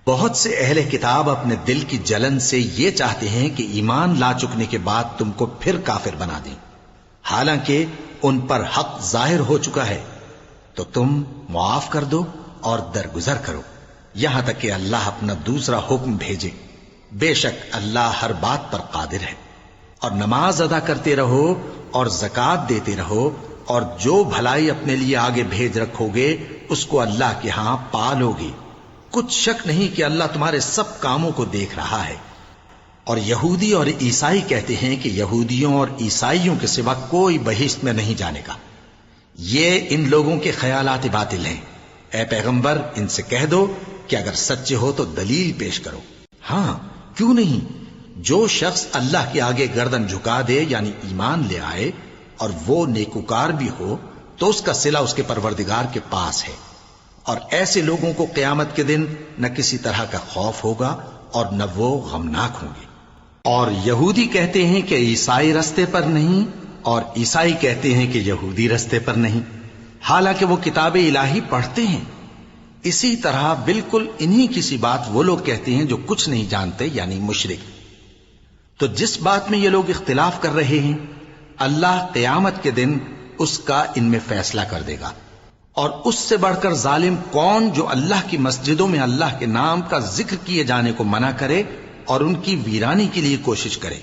بہت سے اہل کتاب اپنے دل کی جلن سے یہ چاہتے ہیں کہ ایمان لا چکنے کے بعد تم کو پھر کافر بنا دیں، حالانکہ ان پر حق ظاہر ہو چکا ہے، تو تم معاف کر دو اور درگزر کرو یہاں تک کہ اللہ اپنا دوسرا حکم بھیجے۔ بے شک اللہ ہر بات پر قادر ہے۔ اور نماز ادا کرتے رہو اور زکوٰۃ دیتے رہو، اور جو بھلائی اپنے لیے آگے بھیج رکھو گے اس کو اللہ کے ہاں پالو گے۔ کچھ شک نہیں کہ اللہ تمہارے سب کاموں کو دیکھ رہا ہے۔ اور یہودی اور عیسائی کہتے ہیں کہ یہودیوں اور عیسائیوں کے سوا کوئی بہشت میں نہیں جانے گا۔ یہ ان لوگوں کے خیالات باطل ہیں۔ اے پیغمبر ان سے کہہ دو کہ اگر سچے ہو تو دلیل پیش کرو۔ ہاں کیوں نہیں، جو شخص اللہ کے آگے گردن جھکا دے یعنی ایمان لے آئے اور وہ نیکوکار بھی ہو تو اس کا صلہ اس کے پروردگار کے پاس ہے۔ اور ایسے لوگوں کو قیامت کے دن نہ کسی طرح کا خوف ہوگا اور نہ وہ غمناک ہوں گے۔ اور یہودی کہتے ہیں کہ عیسائی رستے پر نہیں، اور عیسائی کہتے ہیں کہ یہودی رستے پر نہیں، حالانکہ وہ کتاب الہی پڑھتے ہیں۔ اسی طرح بالکل انہی کسی بات وہ لوگ کہتے ہیں جو کچھ نہیں جانتے یعنی مشرک۔ تو جس بات میں یہ لوگ اختلاف کر رہے ہیں اللہ قیامت کے دن اس کا ان میں فیصلہ کر دے گا۔ اور اس سے بڑھ کر ظالم کون جو اللہ کی مسجدوں میں اللہ کے نام کا ذکر کیے جانے کو منع کرے اور ان کی ویرانی کے لیے کوشش کرے۔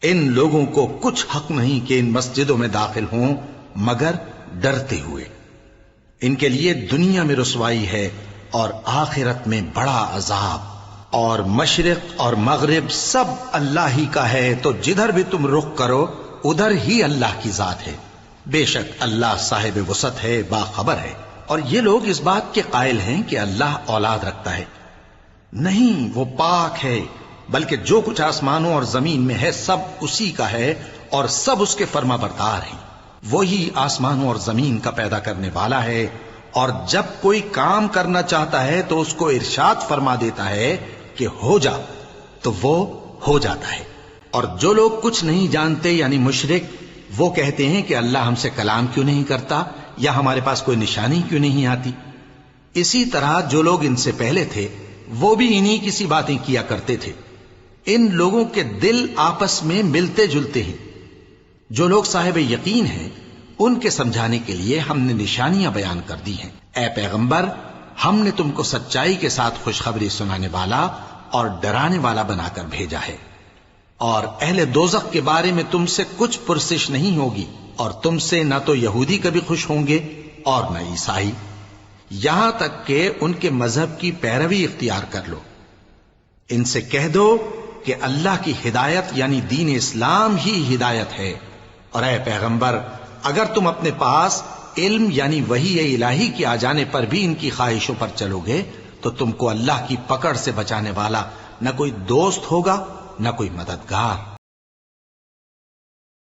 ان لوگوں کو کچھ حق نہیں کہ ان مسجدوں میں داخل ہوں مگر ڈرتے ہوئے۔ ان کے لیے دنیا میں رسوائی ہے اور آخرت میں بڑا عذاب۔ اور مشرق اور مغرب سب اللہ ہی کا ہے، تو جدھر بھی تم رخ کرو ادھر ہی اللہ کی ذات ہے۔ بے شک اللہ صاحب وسعت ہے، باخبر ہے۔ اور یہ لوگ اس بات کے قائل ہیں کہ اللہ اولاد رکھتا ہے۔ نہیں، وہ پاک ہے، بلکہ جو کچھ آسمانوں اور زمین میں ہے سب اسی کا ہے اور سب اس کے فرما بردار ہیں۔ وہی آسمانوں اور زمین کا پیدا کرنے والا ہے، اور جب کوئی کام کرنا چاہتا ہے تو اس کو ارشاد فرما دیتا ہے کہ ہو جا، تو وہ ہو جاتا ہے۔ اور جو لوگ کچھ نہیں جانتے یعنی مشرک، وہ کہتے ہیں کہ اللہ ہم سے کلام کیوں نہیں کرتا یا ہمارے پاس کوئی نشانی کیوں نہیں آتی۔ اسی طرح جو لوگ ان سے پہلے تھے وہ بھی انہی کسی باتیں کیا کرتے تھے۔ ان لوگوں کے دل آپس میں ملتے جلتے ہیں۔ جو لوگ صاحب یقین ہیں ان کے سمجھانے کے لیے ہم نے نشانیاں بیان کر دی ہیں۔ اے پیغمبر ہم نے تم کو سچائی کے ساتھ خوشخبری سنانے والا اور ڈرانے والا بنا کر بھیجا ہے۔ اور اہل دوزخ کے بارے میں تم سے کچھ پرسش نہیں ہوگی، اور تم سے نہ تو یہودی کبھی خوش ہوں گے اور نہ عیسائی، یہاں تک کہ ان کے مذہب کی پیروی اختیار کر لو۔ ان سے کہہ دو کہ اللہ کی ہدایت یعنی دین اسلام ہی ہدایت ہے۔ اور اے پیغمبر اگر تم اپنے پاس علم یعنی وحی الہی کے آ جانے پر بھی ان کی خواہشوں پر چلو گے تو تم کو اللہ کی پکڑ سے بچانے والا نہ کوئی دوست ہوگا نہ کوئی مددگار۔